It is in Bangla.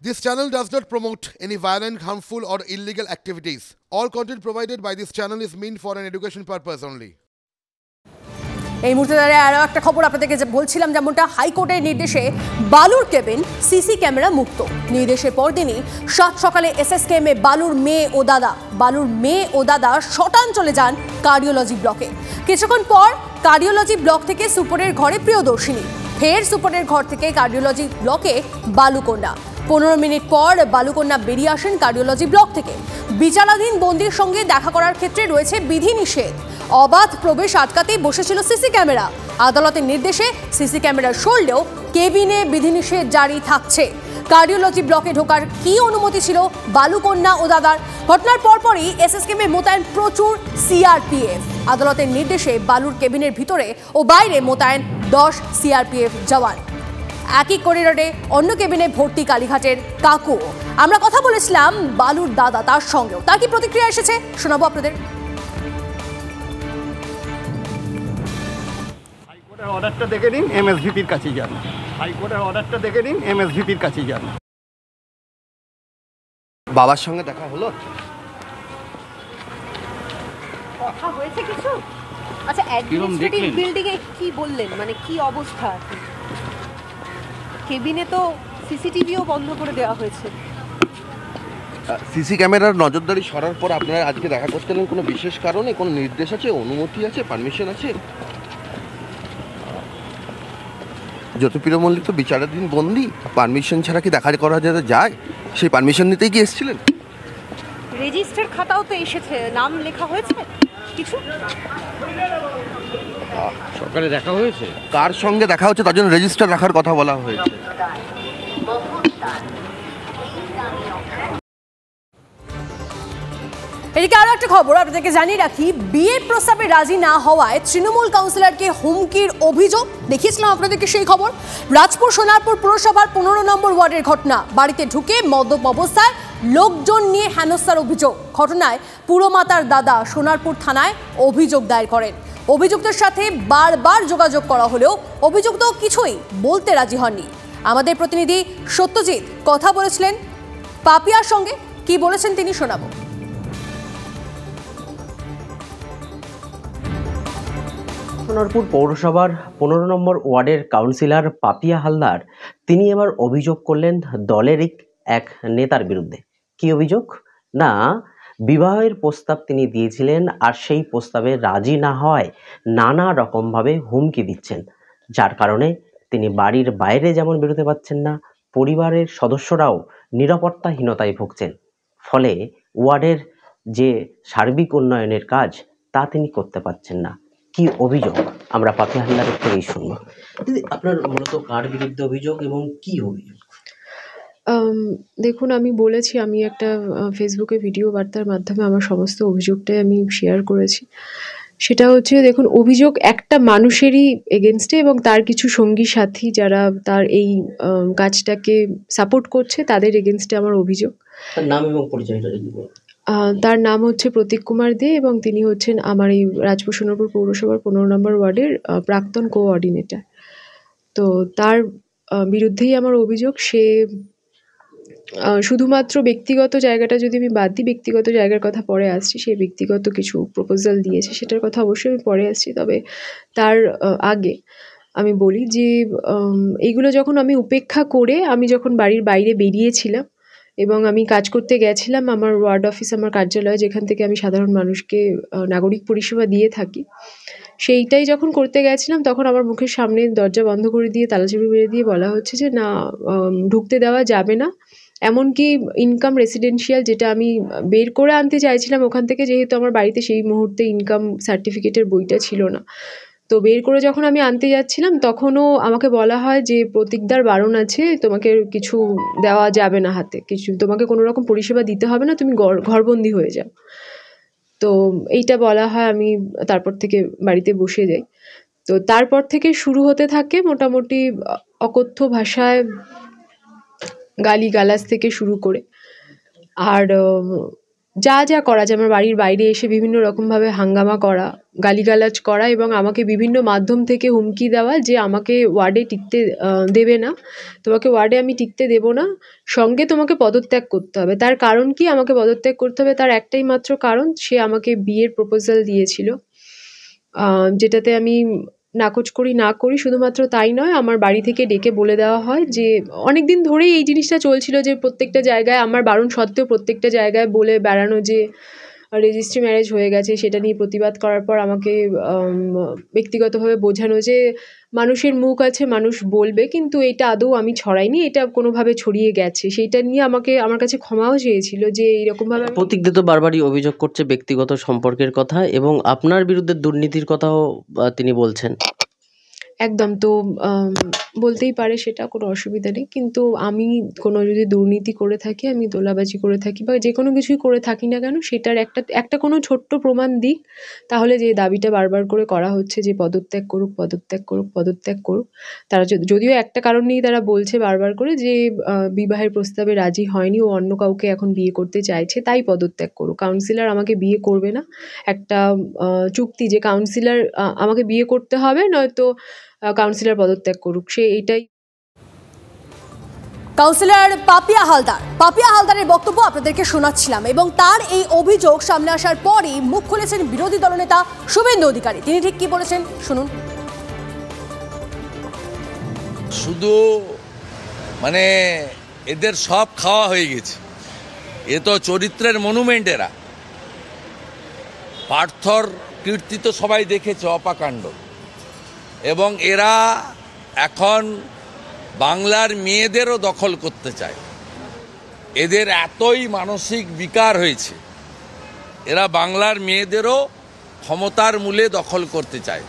This channel does not promote any violent, harmful, or illegal activities. All content provided by this channel is meant for an education purpose only. এই মুহূর্তে দাঁড়িয়ে আরও একটা খবর আপনাদেরকে বলছিলাম, যেমনটা হাইকোর্টের নির্দেশে বালুর কেবিন সিসি ক্যামেরা মুক্ত। নির্দেশের পরদিনই সাত সকালে এসএসকেএমে বালুর মেয়ে ও দাদা শটান চলে যান কার্ডিওলজি ব্লকে। কিছুক্ষণ পর কার্ডিওলজি ব্লক থেকে সুপরের ঘরে প্রিয়দর্শিনী, ফের সুপরের ঘর থেকে কার্ডিওলজি ব্লকে বালুকন্যা। 15 মিনিট পর বালুকন্যা বেরিয়ে আসেন কার্ডিওলজি ব্লক থেকে। বিচারাধীন বন্দির সঙ্গে দেখা করার ক্ষেত্রে রয়েছে বিধিনিষেধ। অবাধ প্রবেশ আটকাতেই বসেছিল সিসি ক্যামেরা। আদালতের নির্দেশে সিসি ক্যামেরা সরলেও কেবিনে বিধিনিষেধ জারি থাকছে। কার্ডিওলজি ব্লকে ঢোকার কি অনুমতি ছিল বালুকন্যা ও দাদার? ঘটনার পরপরই এসএসকেএমে মোতায়েন প্রচুর সিআরপিএফ। আদালতের নির্দেশে বালুর কেবিনের ভিতরে ও বাইরে মোতায়েন 10 সিআরপিএফ জওয়ান। একই করিডোরে অন্য কেবিনে ভর্তি কালীঘাটের কাকু। আমরা কথা বলেছিলাম বালুর দাদা, তার সঙ্গেও। তার কি প্রতিক্রিয়া এসেছে শোনাবো আপনাদের। হাইকোর্টের অর্ডারটা দেখে নিন, এমএসভিপির কাছে যান। হাইকোর্টের অর্ডারটা দেখে নিন, এমএসভিপির কাছে যান। বাবার সঙ্গে দেখা হলো? কথা হয়েছে কিছু? আচ্ছা, অ্যাডমিনিস্ট্রেটিভ বিল্ডিং এ কি বললেন, মানে কি অবস্থা? কেবিনে তো সিসিটিভিও বন্ধ করে দেওয়া হয়েছে। সিসি ক্যামেরার নজরদারি সরার পর আপনারা আজকে দেখা করতে এলেন, কোনো বিশেষ কারণে? কোনো নির্দেশ আছে, অনুমতি আছে, পারমিশন আছে? জ্যোতিপ্রিয় মল্লিক তো বিচারাধীন বন্দি, পারমিশন ছাড়া কি দেখা করা যায়? সেই পারমিশন নিতেই কি এসেছিলেন? রেজিস্টার খাতাও তো এসেছে, নাম লেখা হয়েছে কিছু? সকালে দেখা হয়েছে? কার সঙ্গে দেখা হচ্ছে তার জন্য রেজিস্টার রাখার কথা বলা হয়েছে। এদিকে আরো একটা খবর আপনাদেরকে জানিয়ে রাখি, বিয়ের প্রস্তাবে রাজি না হওয়ায় তৃণমূল কাউন্সিলরকে হুমকির অভিযোগ। দেখিয়েছিলাম আপনাদেরকে সেই খবর। রাজপুর সোনারপুর পুরসভার 15 নম্বর ওয়ার্ডের ঘটনা। বাড়িতে ঢুকে মদ্যপ অবস্থায় লোকজন নিয়ে হেনস্থার অভিযোগ। ঘটনায় পুরমাতার দাদা সোনারপুর থানায় অভিযোগ দায়ের করেন। অভিযুক্তের সাথে বারবার যোগাযোগ করা হলেও অভিযুক্ত কিছুই বলতে রাজি হননি। আমাদের প্রতিনিধি সত্যজিৎ কথা বলেছিলেন পাপিয়ার সঙ্গে, কি বলেছেন তিনি শোনাবো। সোনারপুর পৌরসভার 15 নম্বর ওয়ার্ডের কাউন্সিলর পাপিয়া হালদার তিনি এবার অভিযোগ করলেন দলেরই এক নেতার বিরুদ্ধে। কি অভিযোগ? না, বিবাহের প্রস্তাব তিনি দিয়েছিলেন, আর সেই প্রস্তাবে রাজি না হয় নানা রকমভাবে হুমকি দিচ্ছেন, যার কারণে তিনি বাড়ির বাইরে যেমন বেরোতে পারছেন না, পরিবারের সদস্যরাও নিরাপত্তাহীনতায় ভুগছেন। ফলে ওয়ার্ডের যে সার্বিক উন্নয়নের কাজ তা তিনি করতে পারছেন না। কি অভিযোগ আমরা পাপিয়া হালদারের থেকেই শুনবো। দিদি, আপনার মূলত কার বিরুদ্ধে অভিযোগ এবং কি অভিযোগ? দেখুন, আমি বলেছি, আমি একটা ফেসবুকে ভিডিও বার্তার মাধ্যমে আমার সমস্ত অভিযোগটাই আমি শেয়ার করেছি। সেটা হচ্ছে, দেখুন, অভিযোগ একটা মানুষেরই এগেনস্টে এবং তার কিছু সঙ্গী সাথী যারা তার এই কাজটাকে সাপোর্ট করছে তাদের এগেনস্টে আমার অভিযোগ। নাম এবং পরিচয়টা যদি বলেন। তার নাম হচ্ছে প্রতীক কুমার দে এবং তিনি হচ্ছেন আমার এই রাজপুর সোনারপুর পৌরসভার 15 নম্বর ওয়ার্ডের প্রাক্তন কোঅর্ডিনেটর। তো তার বিরুদ্ধেই আমার অভিযোগ। সে শুধুমাত্র ব্যক্তিগত জায়গাটা যদি আমি বাদ দিই, ব্যক্তিগত জায়গার কথা পরে আসছি, সে ব্যক্তিগত কিছু প্রপোজাল দিয়েছে, সেটার কথা অবশ্যই আমি পরে আসছি। তবে তার আগে আমি বলি যে এইগুলো যখন আমি উপেক্ষা করে আমি যখন বাড়ির বাইরে বেরিয়েছিলাম এবং আমি কাজ করতে গেছিলাম আমার ওয়ার্ড অফিস, আমার কার্যালয়, যেখান থেকে আমি সাধারণ মানুষকে নাগরিক পরিষেবা দিয়ে থাকি, সেইটাই যখন করতে গেছিলাম তখন আমার মুখের সামনে দরজা বন্ধ করে দিয়ে তালাচাবি মেরে দিয়ে বলা হচ্ছে যে না, ঢুকতে দেওয়া যাবে না। এমনকি ইনকাম রেসিডেন্সিয়াল যেটা আমি বের করে আনতে চাইছিলাম ওখান থেকে, যেহেতু আমার বাড়িতে সেই মুহূর্তে ইনকাম সার্টিফিকেটের বইটা ছিল না, তো বের করে যখন আমি আনতে যাচ্ছিলাম তখনও আমাকে বলা হয় যে প্রতীকদার বারণ আছে, তোমাকে কিছু দেওয়া যাবে না হাতে, কিছু তোমাকে কোনো রকম পরিষেবা দিতে হবে না, তুমি ঘরবন্দি হয়ে যাও। তো এইটা বলা হয়, আমি তারপর থেকে বাড়িতে বসে যাই। তো তারপর থেকে শুরু হতে থাকে মোটামুটি অকথ্য ভাষায় গালিগালাজ থেকে শুরু করে। আর যা যা করা যায় আমার বাড়ির বাইরে এসে বিভিন্ন রকমভাবে হাঙ্গামা করা, গালিগালাজ করা এবং আমাকে বিভিন্ন মাধ্যম থেকে হুমকি দেওয়া যে আমাকে ওয়ার্ডে টিকতে দেবে না, তোমাকে ওয়ার্ডে আমি টিকতে দেবো না, সঙ্গে তোমাকে পদত্যাগ করতে হবে। তার কারণ কি আমাকে পদত্যাগ করতে হবে? তার একটাই মাত্র কারণ, সে আমাকে বিয়ের প্রপোজাল দিয়েছিল, যেটাতে আমি নাকচ করি না করি। শুধুমাত্র তাই নয়, আমার বাড়ি থেকে ডেকে বলে দেওয়া হয় যে অনেক দিন ধরেই এই জিনিসটা চলছিল যে প্রত্যেকটা জায়গায় আমার বারণ সত্ত্বেও প্রত্যেকটা জায়গায় বলে বেড়ানো যে রেজিস্ট্রি ম্যারেজ হয়ে গেছে। সেটা নিয়ে প্রতিবাদ করার পর আমাকে ব্যক্তিগতভাবে বোঝানো যে মানুষের মুখ আছে, মানুষ বলবে, কিন্তু এটা আদৌ আমি ছড়াইনি, এটা কোনোভাবে ছড়িয়ে গেছে। সেইটা নিয়ে আমাকে আমার কাছে ক্ষমাও চেয়েছিল যে এইরকমভাবে প্রতীকদা তো বারবারই অভিযোগ করছে ব্যক্তিগত সম্পর্কের কথা এবং আপনার বিরুদ্ধে দুর্নীতির কথাও তিনি বলছেন। একদম, তো বলতেই পারে, সেটা কোনো অসুবিধা নেই। কিন্তু আমি কোনো যদি দুর্নীতি করে থাকি, আমি দোলাবাজি করে থাকি বা যে কোনো কিছুই করে থাকি না কেন, সেটার একটা কোনো ছোট্ট প্রমাণ দিক, তাহলে যে দাবিটা বারবার করে করা হচ্ছে যে পদত্যাগ করুক, পদত্যাগ করুক, পদত্যাগ করুক। তারা যদিও একটা কারণ নিয়েই তারা বলছে বারবার করে যে বিবাহের প্রস্তাবে রাজি হয়নি, ও অন্য কাউকে এখন বিয়ে করতে চাইছে, তাই পদত্যাগ করুক। কাউন্সিলর আমাকে বিয়ে করবে না, একটা চুক্তি যে কাউন্সিলর আমাকে বিয়ে করতে হবে, নয়তো কাউন্সিলর পদত্যাগ করুক, সে এইটাই। কাউন্সিলর পাপিয়া হালদারের বক্তব্য আপনাদেরকে শোনাচ্ছিলাম এবং তার এই অভিযোগ সামনে আসার পরই মুখ খুলেছেন বিরোধী দলনেতা শুভেন্দু অধিকারী। তিনি ঠিক কি বলেছেন শুনুন। শুধু মানে এদের সব খাওয়া হয়ে গেছে, এ তো চরিত্রের মনুমেন্ট। এরা পার্থর কীর্তি তো সবাই দেখেছে, অপাকাণ্ড। এবং এরা এখন বাংলার মেয়েদেরও দখল করতে চায়। এদের এতই মানসিক বিকার হয়েছে, এরা বাংলার মেয়েদেরও ক্ষমতার মূলে দখল করতে চায়।